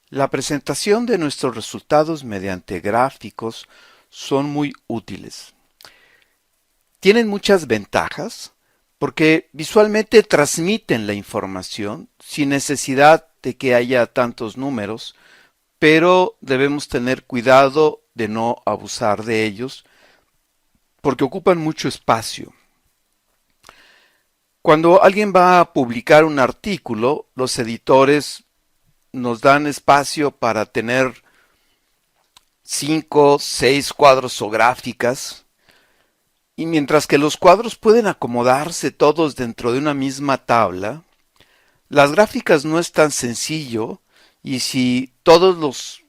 La presentación de nuestros resultados mediante gráficos son muy útiles. Tienen muchas ventajas porque visualmente transmiten la información sin necesidad de que haya tantos números, pero debemos tener cuidado de no abusar de ellos porque ocupan mucho espacio. Cuando alguien va a publicar un artículo, los editores nos dan espacio para tener 5, 6 cuadros o gráficas, y mientras que los cuadros pueden acomodarse todos dentro de una misma tabla, las gráficas no es tan sencillo, y si todos los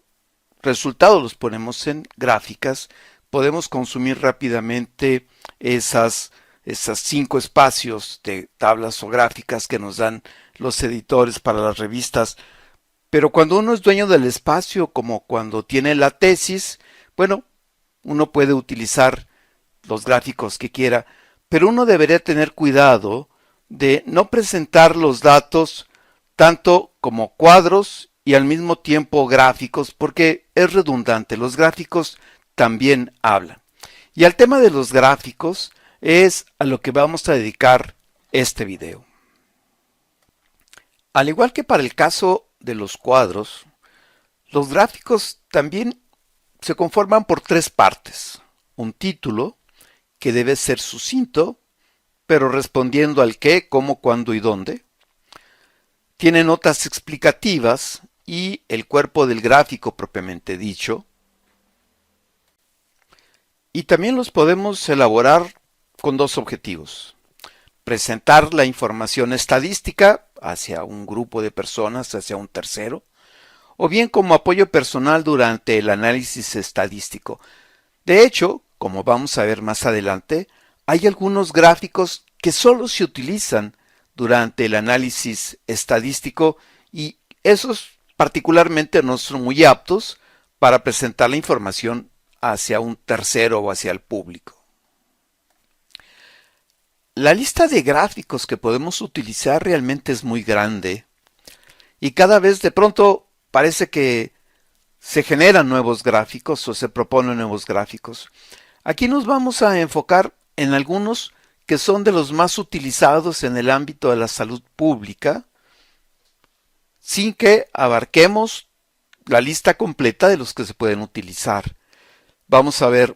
resultados los ponemos en gráficas, podemos consumir rápidamente esas 5 espacios de tablas o gráficas que nos dan los editores para las revistas. Pero cuando uno es dueño del espacio, como cuando tiene la tesis, bueno, uno puede utilizar los gráficos que quiera, pero uno debería tener cuidado de no presentar los datos tanto como cuadros y al mismo tiempo gráficos, porque es redundante, los gráficos también hablan. Y al tema de los gráficos es a lo que vamos a dedicar este video. Al igual que para el caso de los cuadros, los gráficos también se conforman por 3 partes. Un título, que debe ser sucinto, pero respondiendo al qué, cómo, cuándo y dónde. Tiene notas explicativas y el cuerpo del gráfico propiamente dicho. Y también los podemos elaborar con 2 objetivos. Presentar la información estadística hacia un grupo de personas, hacia un tercero, o bien como apoyo personal durante el análisis estadístico. De hecho, como vamos a ver más adelante, hay algunos gráficos que solo se utilizan durante el análisis estadístico y esos particularmente no son muy aptos para presentar la información hacia un tercero o hacia el público. La lista de gráficos que podemos utilizar realmente es muy grande y cada vez de pronto parece que se generan nuevos gráficos o se proponen nuevos gráficos. Aquí nos vamos a enfocar en algunos que son de los más utilizados en el ámbito de la salud pública, sin que abarquemos la lista completa de los que se pueden utilizar. Vamos a ver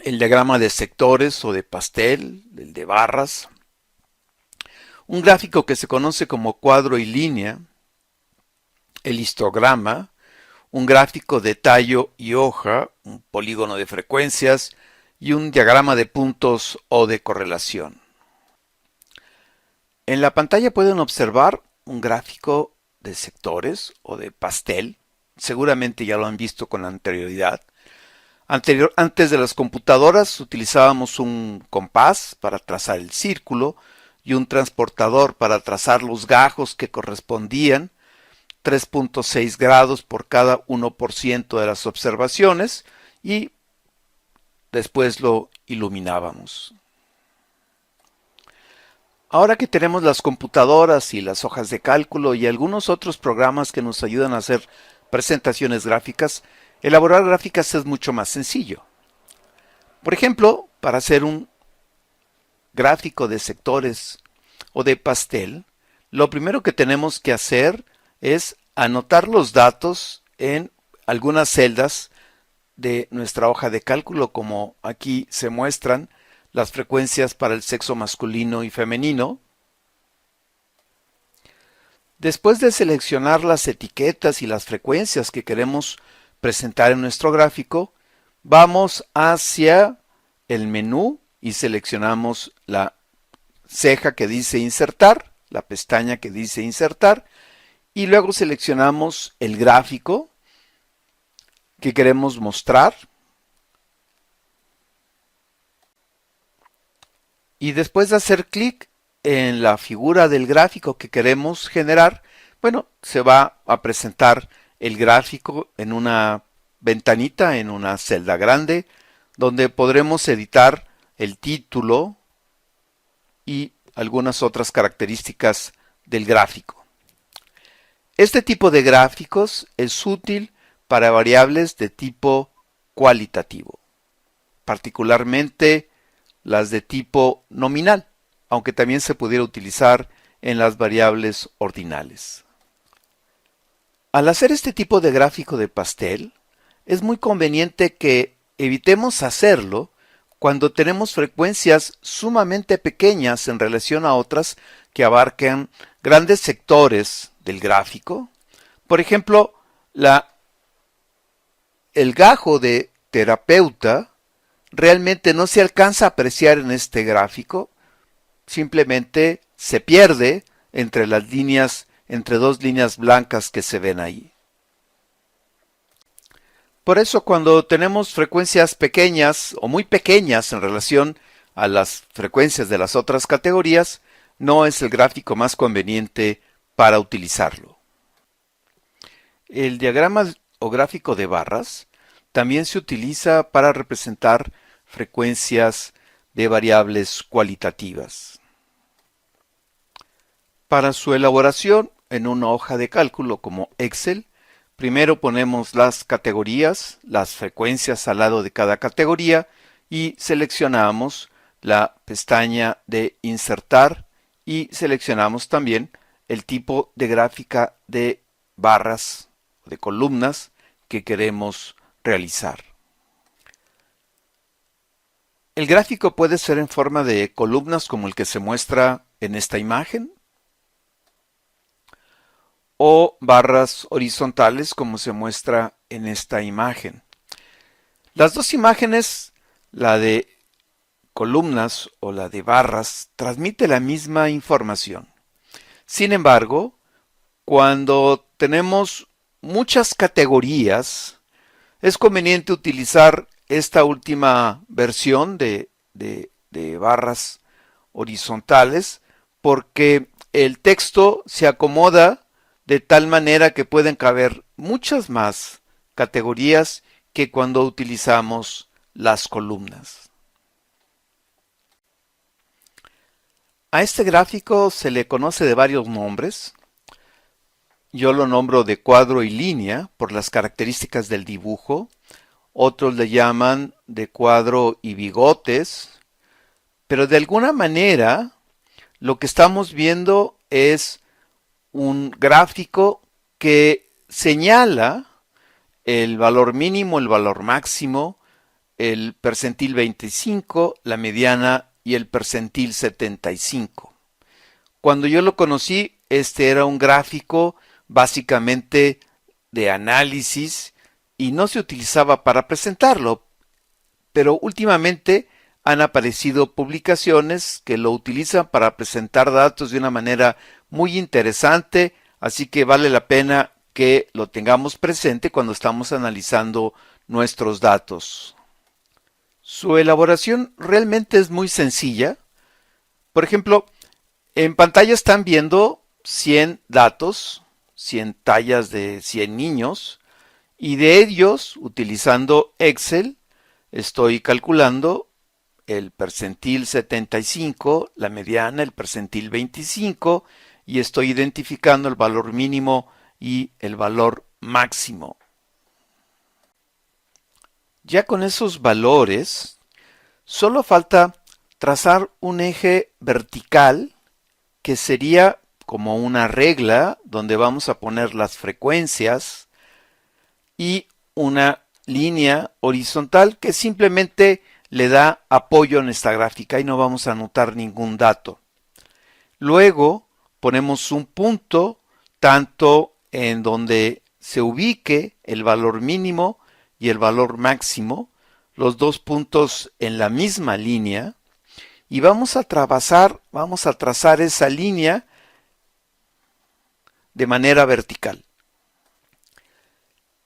el diagrama de sectores o de pastel, el de barras, un gráfico que se conoce como cuadro y línea, el histograma, un gráfico de tallo y hoja, un polígono de frecuencias y un diagrama de puntos o de correlación. En la pantalla pueden observar un gráfico de sectores o de pastel, seguramente ya lo han visto con anterioridad. Antes de las computadoras utilizábamos un compás para trazar el círculo y un transportador para trazar los gajos que correspondían, 3.6 grados por cada 1% de las observaciones, y después lo iluminábamos. Ahora que tenemos las computadoras y las hojas de cálculo y algunos otros programas que nos ayudan a hacer presentaciones gráficas, elaborar gráficas es mucho más sencillo. Por ejemplo, para hacer un gráfico de sectores o de pastel, lo primero que tenemos que hacer es anotar los datos en algunas celdas de nuestra hoja de cálculo, como aquí se muestran las frecuencias para el sexo masculino y femenino. Después de seleccionar las etiquetas y las frecuencias que queremos presentar en nuestro gráfico, vamos hacia el menú y seleccionamos la ceja que dice insertar, la pestaña que dice insertar, y luego seleccionamos el gráfico que queremos mostrar. Y después de hacer clic en la figura del gráfico que queremos generar, bueno, se va a presentar el gráfico en una ventanita, en una celda grande, donde podremos editar el título y algunas otras características del gráfico. Este tipo de gráficos es útil para variables de tipo cualitativo, particularmente las de tipo nominal, aunque también se pudiera utilizar en las variables ordinales. Al hacer este tipo de gráfico de pastel, es muy conveniente que evitemos hacerlo cuando tenemos frecuencias sumamente pequeñas en relación a otras que abarcan grandes sectores del gráfico. Por ejemplo, el gajo de terapeuta realmente no se alcanza a apreciar en este gráfico, simplemente se pierde entre las líneas, entre dos líneas blancas que se ven ahí. Por eso cuando tenemos frecuencias pequeñas o muy pequeñas en relación a las frecuencias de las otras categorías, no es el gráfico más conveniente para utilizarlo. El diagrama o gráfico de barras también se utiliza para representar frecuencias de variables cualitativas. Para su elaboración en una hoja de cálculo como Excel, primero ponemos las categorías, las frecuencias al lado de cada categoría y seleccionamos la pestaña de insertar y seleccionamos también el tipo de gráfica de barras, de columnas que queremos realizar. El gráfico puede ser en forma de columnas como el que se muestra en esta imagen, o barras horizontales como se muestra en esta imagen. Las dos imágenes, la de columnas o la de barras, transmite la misma información. Sin embargo, cuando tenemos muchas categorías, es conveniente utilizar esta última versión de barras horizontales porque el texto se acomoda de tal manera que pueden caber muchas más categorías que cuando utilizamos las columnas. A este gráfico se le conoce de varios nombres. Yo lo nombro de cuadro y línea por las características del dibujo. Otros le llaman de cuadro y bigotes. Pero de alguna manera lo que estamos viendo es un gráfico que señala el valor mínimo, el valor máximo, el percentil 25, la mediana y el percentil 75. Cuando yo lo conocí, este era un gráfico básicamente de análisis y no se utilizaba para presentarlo, pero últimamente han aparecido publicaciones que lo utilizan para presentar datos de una manera muy interesante, así que vale la pena que lo tengamos presente cuando estamos analizando nuestros datos. Su elaboración realmente es muy sencilla. Por ejemplo, en pantalla están viendo 100 datos, 100 tallas de 100 niños, y de ellos, utilizando Excel, estoy calculando el percentil 75, la mediana, el percentil 25, y estoy identificando el valor mínimo y el valor máximo. Ya con esos valores, solo falta trazar un eje vertical que sería como una regla donde vamos a poner las frecuencias y una línea horizontal que simplemente le da apoyo en esta gráfica y no vamos a anotar ningún dato. Luego ponemos un punto tanto en donde se ubique el valor mínimo y el valor máximo, los dos puntos en la misma línea, y vamos a trazar esa línea de manera vertical.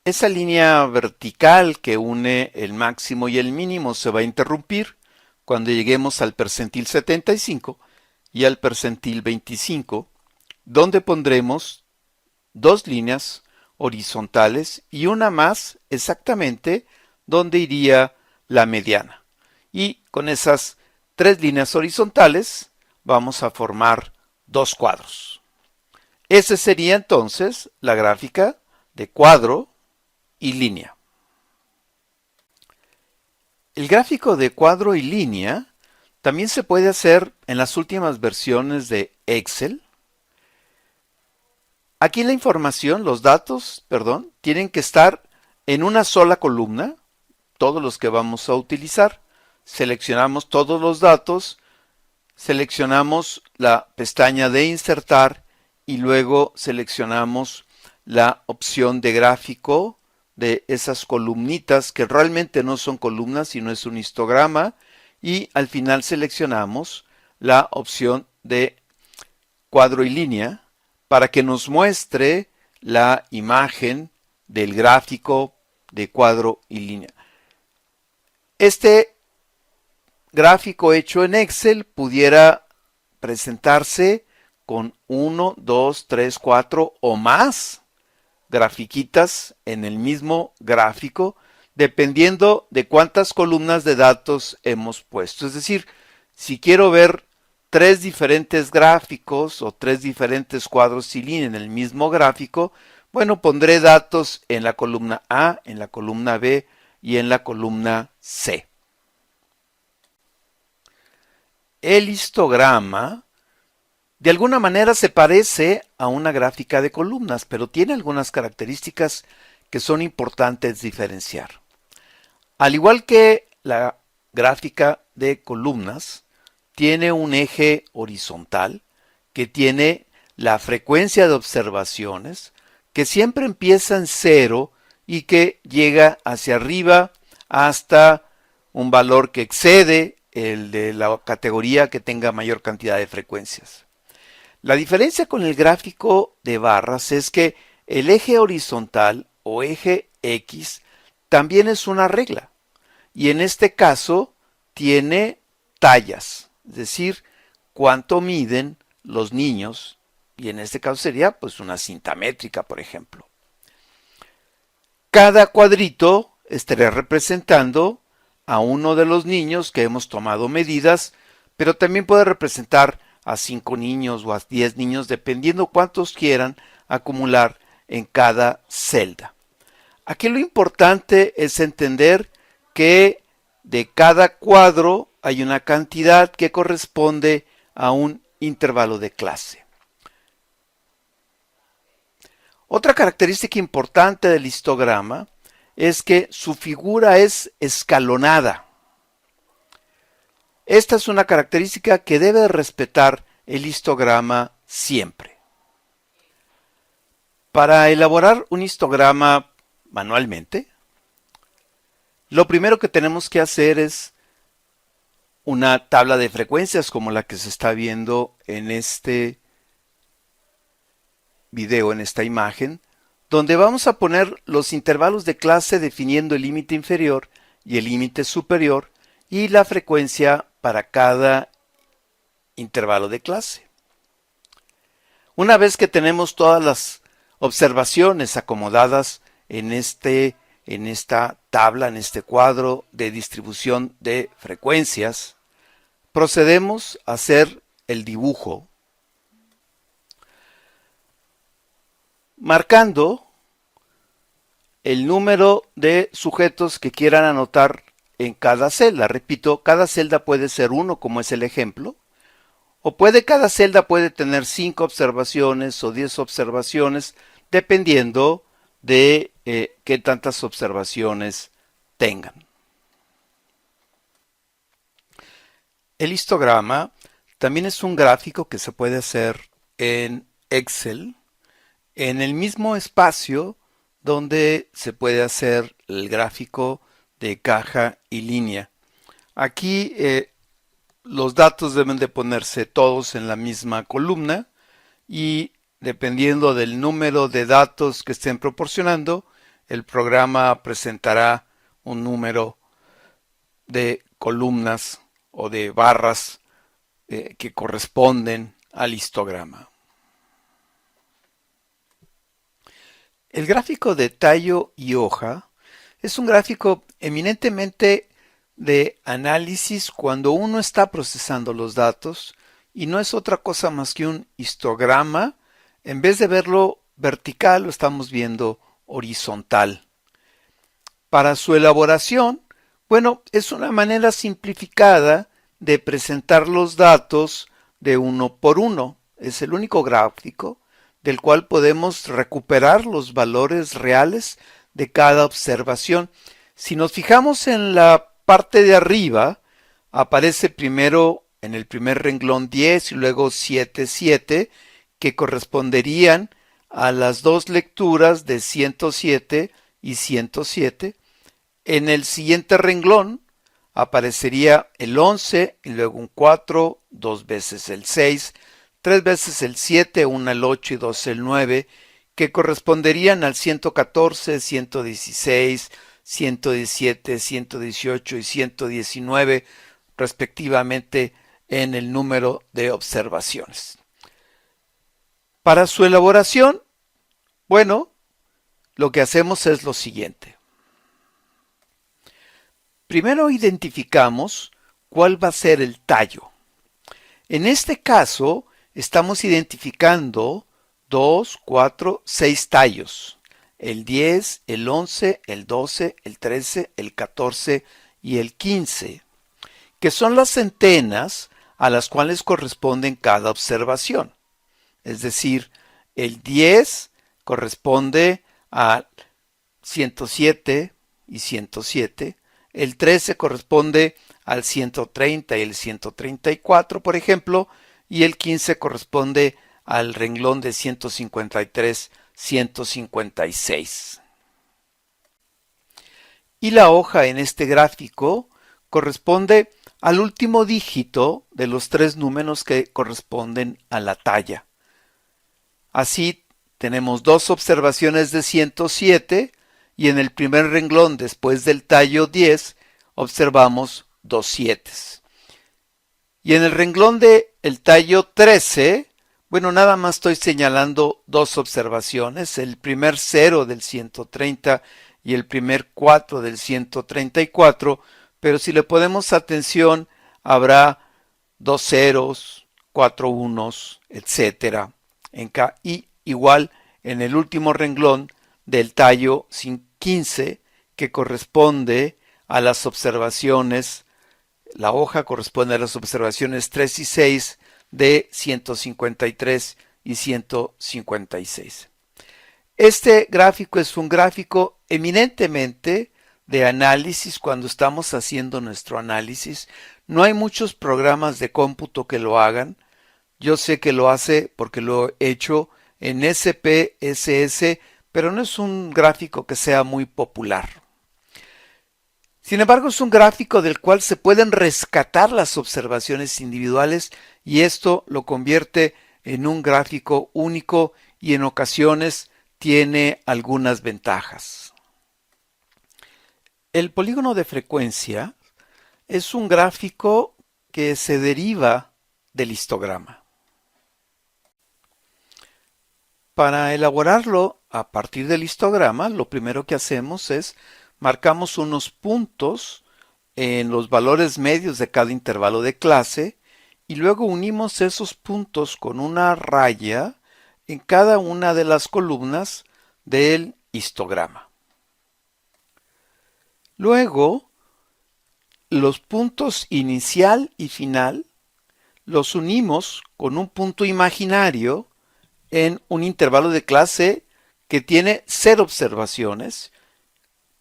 Esa línea vertical que une el máximo y el mínimo se va a interrumpir cuando lleguemos al percentil 75 y al percentil 25, donde pondremos dos líneas horizontales y una más exactamente donde iría la mediana. Y con esas tres líneas horizontales vamos a formar dos cuadros. Esa sería entonces la gráfica de cuadro y línea. El gráfico de cuadro y línea también se puede hacer en las últimas versiones de Excel. Aquí la información, los datos, perdón, tienen que estar en una sola columna, todos los que vamos a utilizar. Seleccionamos todos los datos, seleccionamos la pestaña de insertar y luego seleccionamos la opción de gráfico de esas columnitas que realmente no son columnas sino es un histograma, y al final seleccionamos la opción de cuadro y línea para que nos muestre la imagen del gráfico de cuadro y línea. Este gráfico hecho en Excel pudiera presentarse con 1, 2, 3, 4 o más grafiquitas en el mismo gráfico, dependiendo de cuántas columnas de datos hemos puesto. Es decir, si quiero ver 3 diferentes gráficos o 3 diferentes cuadros y líneas en el mismo gráfico, bueno, pondré datos en la columna A, en la columna B y en la columna C. El histograma de alguna manera se parece a una gráfica de columnas, pero tiene algunas características que son importantes diferenciar. Al igual que la gráfica de columnas, tiene un eje horizontal que tiene la frecuencia de observaciones, que siempre empieza en 0 y que llega hacia arriba hasta un valor que excede el de la categoría que tenga mayor cantidad de frecuencias. La diferencia con el gráfico de barras es que el eje horizontal o eje X también es una regla y en este caso tiene tallas, es decir, cuánto miden los niños, y en este caso sería pues una cinta métrica, por ejemplo. Cada cuadrito estaría representando a uno de los niños que hemos tomado medidas, pero también puede representar a 5 niños o a 10 niños, dependiendo cuántos quieran acumular en cada celda. Aquí lo importante es entender que de cada cuadro hay una cantidad que corresponde a un intervalo de clase. Otra característica importante del histograma es que su figura es escalonada. Esta es una característica que debe respetar el histograma siempre. Para elaborar un histograma manualmente, lo primero que tenemos que hacer es una tabla de frecuencias como la que se está viendo en este video, en esta imagen, donde vamos a poner los intervalos de clase definiendo el límite inferior y el límite superior y la frecuencia para cada intervalo de clase. Una vez que tenemos todas las observaciones acomodadas en esta tabla, en este cuadro de distribución de frecuencias, procedemos a hacer el dibujo, marcando el número de sujetos que quieran anotar en cada celda. Repito, cada celda puede ser 1, como es el ejemplo, o cada celda puede tener 5 observaciones o 10 observaciones, dependiendo de qué tantas observaciones tengan. El histograma también es un gráfico que se puede hacer en Excel, en el mismo espacio donde se puede hacer el gráfico de caja y línea. Aquí los datos deben de ponerse todos en la misma columna y dependiendo del número de datos que estén proporcionando, el programa presentará un número de columnas o de barras que corresponden al histograma. El gráfico de tallo y hoja es un gráfico eminentemente de análisis cuando uno está procesando los datos y no es otra cosa más que un histograma En vez de verlo vertical, lo estamos viendo horizontal. Para su elaboración, bueno, es una manera simplificada de presentar los datos de uno por uno. Es el único gráfico del cual podemos recuperar los valores reales de cada observación. Si nos fijamos en la parte de arriba, aparece primero en el primer renglón 10 y luego 7, 7, que corresponderían a las dos lecturas de 107 y 107. En el siguiente renglón aparecería el 11 y luego un 4, dos veces el 6, tres veces el 7, una el 8 y dos el 9, que corresponderían al 114, 116, 117, 118 y 119, respectivamente en el número de observaciones. Para su elaboración, bueno, lo que hacemos es lo siguiente. Primero identificamos cuál va a ser el tallo. En este caso, estamos identificando 2, 4, 6 tallos. El 10, el 11, el 12, el 13, el 14 y el 15, que son las centenas a las cuales corresponden cada observación. Es decir, el 10 corresponde a 107 y 107, el 13 corresponde al 130 y el 134, por ejemplo, y el 15 corresponde al renglón de 153, 156. Y la hoja en este gráfico corresponde al último dígito de los tres números que corresponden a la talla. Así tenemos dos observaciones de 107 y en el primer renglón después del tallo 10 observamos dos 7. Y en el renglón del tallo 13, bueno, nada más estoy señalando dos observaciones, el primer 0 del 130 y el primer 4 del 134, pero si le ponemos atención habrá dos ceros, cuatro unos, etcétera. Y igual en el último renglón del tallo 15, que corresponde a las observaciones, la hoja corresponde a las observaciones 3 y 6 de 153 y 156. Este gráfico es un gráfico eminentemente de análisis cuando estamos haciendo nuestro análisis. No hay muchos programas de cómputo que lo hagan. Yo sé que lo hace porque lo he hecho en SPSS, pero no es un gráfico que sea muy popular. Sin embargo, es un gráfico del cual se pueden rescatar las observaciones individuales y esto lo convierte en un gráfico único y en ocasiones tiene algunas ventajas. El polígono de frecuencia es un gráfico que se deriva del histograma. Para elaborarlo a partir del histograma, lo primero que hacemos es marcamos unos puntos en los valores medios de cada intervalo de clase y luego unimos esos puntos con una raya en cada una de las columnas del histograma. Luego, los puntos inicial y final los unimos con un punto imaginario en un intervalo de clase que tiene 0 observaciones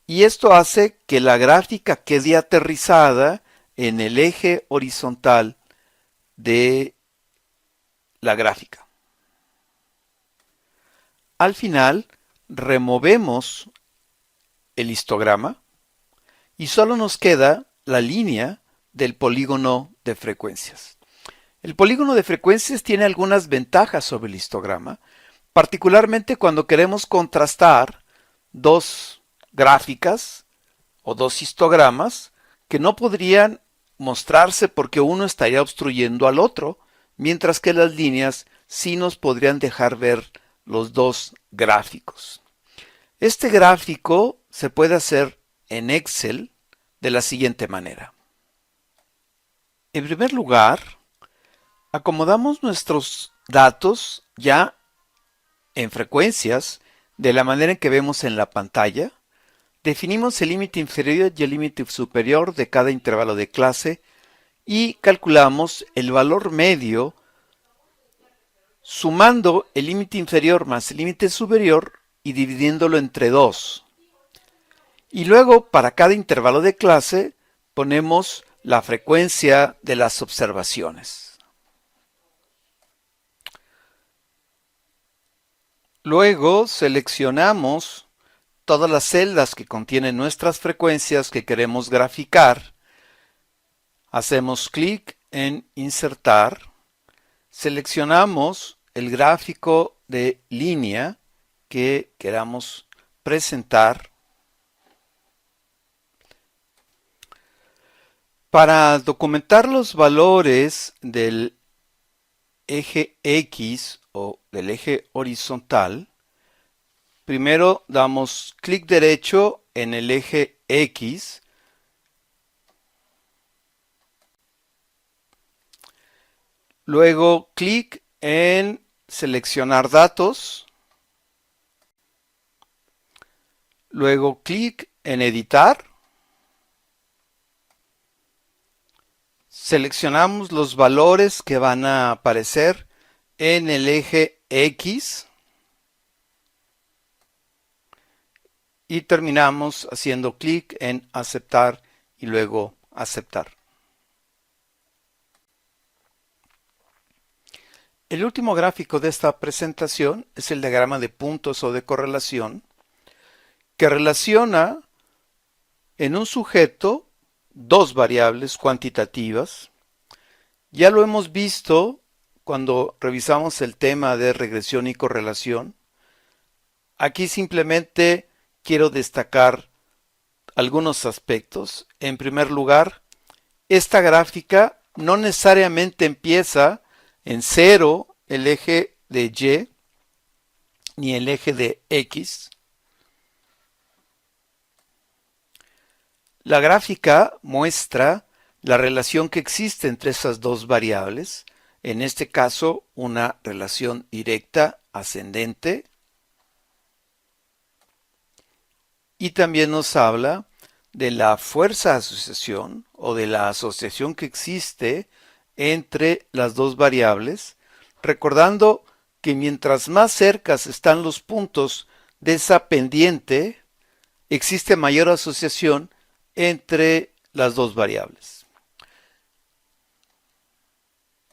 y esto hace que la gráfica quede aterrizada en el eje horizontal de la gráfica. Al final, removemos el histograma y solo nos queda la línea del polígono de frecuencias. El polígono de frecuencias tiene algunas ventajas sobre el histograma, particularmente cuando queremos contrastar dos gráficas o dos histogramas que no podrían mostrarse porque uno estaría obstruyendo al otro, mientras que las líneas sí nos podrían dejar ver los dos gráficos. Este gráfico se puede hacer en Excel de la siguiente manera. En primer lugar, acomodamos nuestros datos ya En frecuencias, de la manera en que vemos en la pantalla, definimos el límite inferior y el límite superior de cada intervalo de clase y calculamos el valor medio sumando el límite inferior más el límite superior y dividiéndolo entre 2. Y luego, para cada intervalo de clase, ponemos la frecuencia de las observaciones. Luego seleccionamos todas las celdas que contienen nuestras frecuencias que queremos graficar. Hacemos clic en Insertar. Seleccionamos el gráfico de línea que queramos presentar. Para documentar los valores del eje X o del eje horizontal, primero damos clic derecho en el eje X, luego clic en seleccionar datos, luego clic en editar, seleccionamos los valores que van a aparecer en el eje X y terminamos haciendo clic en aceptar y luego aceptar. El último gráfico de esta presentación es el diagrama de puntos o de correlación que relaciona en un sujeto dos variables cuantitativas. Ya lo hemos visto cuando revisamos el tema de regresión y correlación. Aquí simplemente quiero destacar algunos aspectos. En primer lugar, esta gráfica no necesariamente empieza en 0 el eje de Y ni el eje de X. La gráfica muestra la relación que existe entre esas dos variables, en este caso una relación directa ascendente, y también nos habla de la fuerza de asociación o de la asociación que existe entre las dos variables, recordando que mientras más cercas están los puntos de esa pendiente, existe mayor asociación entre las dos variables.